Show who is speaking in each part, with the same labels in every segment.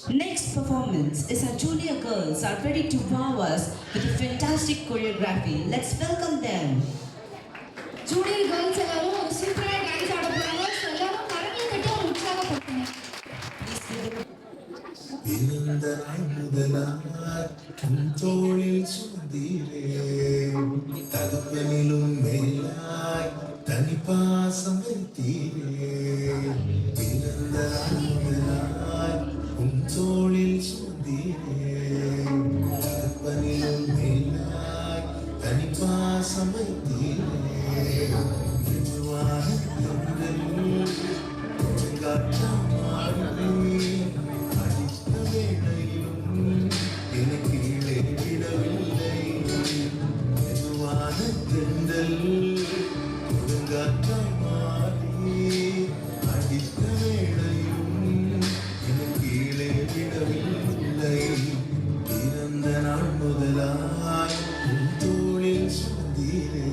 Speaker 1: Next performance is our junior girls are ready to wow us with a fantastic choreography. Let's welcome them.
Speaker 2: Junior girls எல்லாரும் ஒரு சூப்பரா dance ஆட போறாங்க. எல்லாரும் கரங்களை தட்டி ஒரு உற்சாகப்படுத்துங்க.
Speaker 3: இந்த முதலார் தோளில் சுமந்தீரே தகப்பனிலும் மேலாய் தனி பாசம் வைத்தீரே பிறந்த முதலாய் தோளில் சுமந்தீரே தகப்பனிலும் மேலாய் தனி பாசம் வைத்தீரே மெதுவான காற்றாம் கீழே விடவில்லை மெதுவான தென்றல் கொடுங்காற்றாய் மாறி அடித்த வேளையும் கீழே விடவில்லை பிறந்த நாள் முதலாய் தோளில் சுமந்தீரே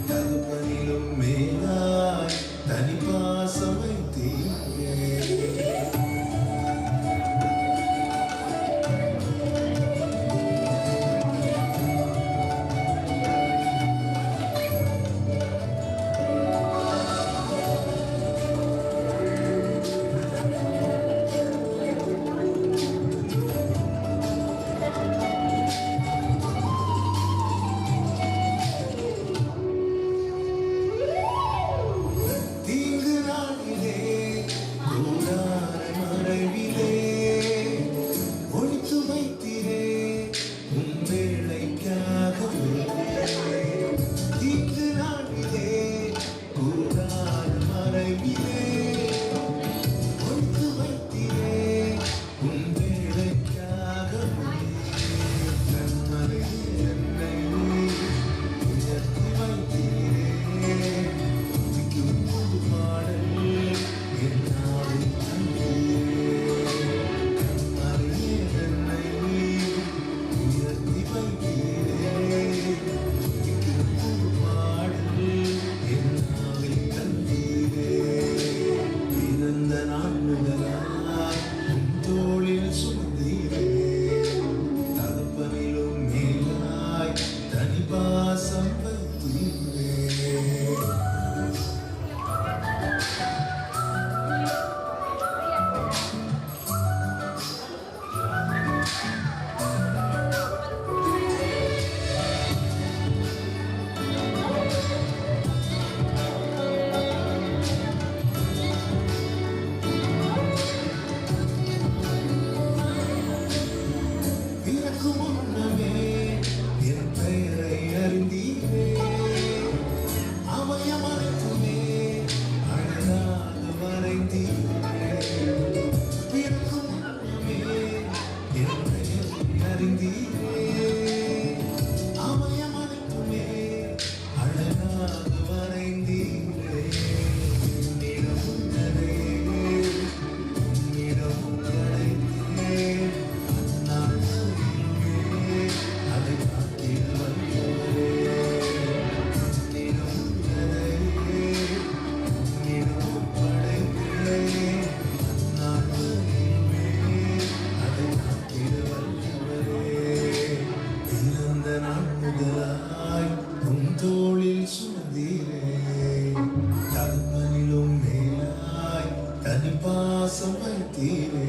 Speaker 3: தகப்பனிலும் மேலாய் தனி பாசம் வைத்தீரே தோளில் சுமந்தீரே தகப்பனிலும் மேலாய் தனி பாசம் வைத்தீரே தோளில் சுமந்தீரே தகப்பனிலும் மேலாய் தனி பாசம் வைத்தீரே